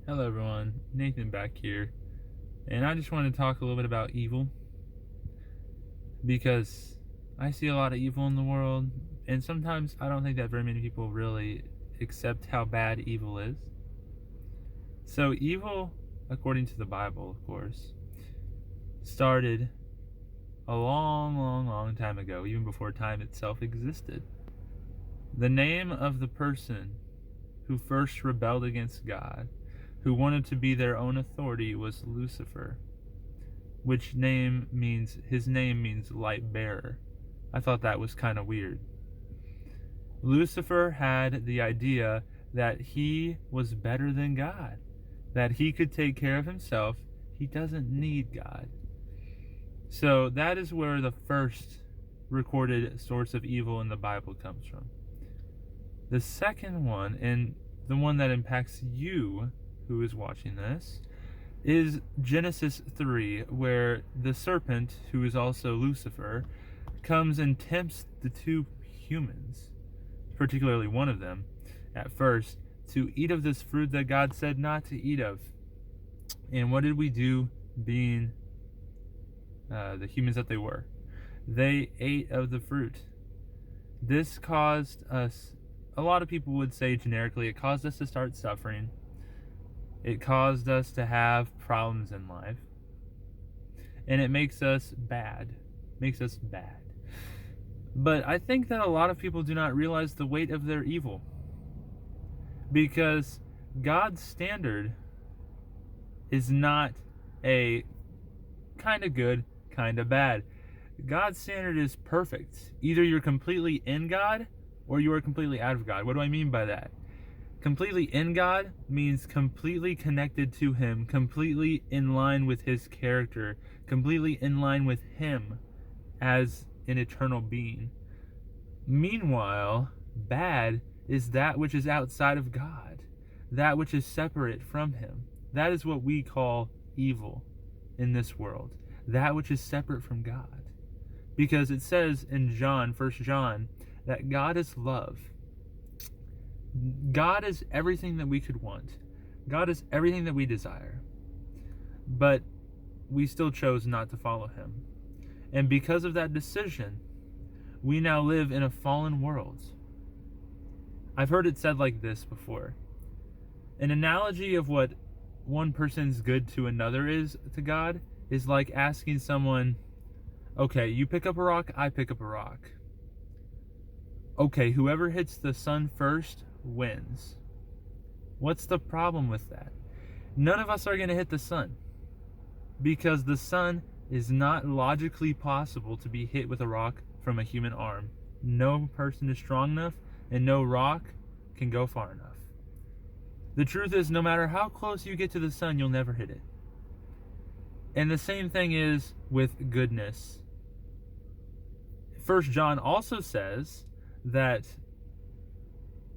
Hello everyone, Nathan back here, and I just want to talk a little bit about evil because I see a lot of evil in the world, and sometimes I don't think that very many people really accept how bad evil is. So evil, according to the Bible, of course, started a long time ago, even before time itself existed. The name of the person who first rebelled against God, who wanted to be their own authority, was Lucifer, which his name means light bearer. I thought that was kind of weird. Lucifer had the idea that he was better than God, that he could take care of himself. He doesn't need God. So that is where the first recorded source of evil in the Bible comes from. The second one, and the one that impacts you who is watching this, is Genesis 3, where the serpent, who is also Lucifer, comes and tempts the two humans, particularly one of them, at first, to eat of this fruit that God said not to eat of. And what did we do, being the humans that they were? They ate of the fruit. This caused us, a lot of people would say generically, it caused us to start suffering. It caused us to have problems in life. And it makes us bad. But I think that a lot of people do not realize the weight of their evil. Because God's standard is not a kind of good, kind of bad. God's standard is perfect. Either you're completely in God or you are completely out of God. What do I mean by that? Completely in God means completely connected to Him, completely in line with His character, completely in line with Him as an eternal being. Meanwhile, bad is that which is outside of God, that which is separate from Him. That is what we call evil in this world, that which is separate from God. Because it says in 1 John, that God is love. God is everything that we could want. God is everything that we desire. But we still chose not to follow Him. And because of that decision, we now live in a fallen world. I've heard it said like this before. An analogy of what one person's good to another is to God is like asking someone, okay, you pick up a rock, I pick up a rock. Okay, whoever hits the sun first wins. What's the problem with that? None of us are going to hit the sun, because the sun is not logically possible to be hit with a rock from a human arm. No person is strong enough, and no rock can go far enough. The truth is, no matter how close you get to the sun, you'll never hit it. And the same thing is with goodness. 1 John also says that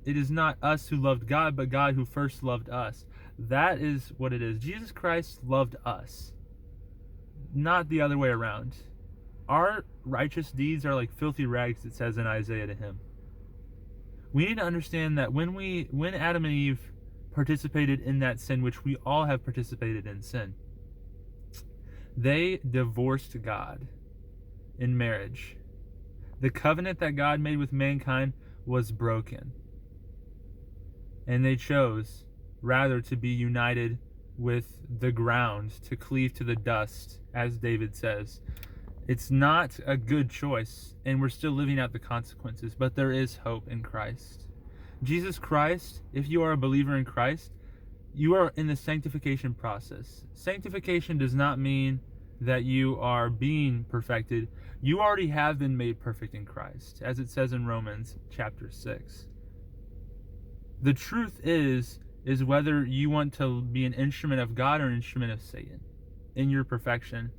it is not us who loved God, but God who first loved us. That is what it is. Jesus Christ loved us, not the other way around. Our righteous deeds are like filthy rags, it says in Isaiah to Him. We need to understand that when Adam and Eve participated in that sin, which we all have participated in sin, they divorced God in marriage. The covenant that God made with mankind was broken. And they chose rather to be united with the ground, to cleave to the dust, as David says. It's not a good choice, and we're still living out the consequences, but there is hope in Christ. Jesus Christ, if you are a believer in Christ, you are in the sanctification process. Sanctification does not mean that you are being perfected. You already have been made perfect in Christ, as it says in Romans chapter 6. The truth is whether you want to be an instrument of God or an instrument of Satan in your perfection.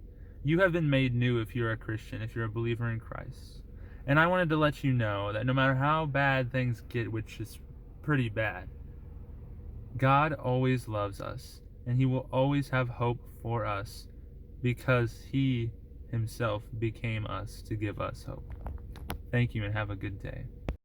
You have been made new if you're a Christian, if you're a believer in Christ. And I wanted to let you know that no matter how bad things get, which is pretty bad, God always loves us, and He will always have hope for us, because He Himself became us to give us hope. Thank you, and have a good day.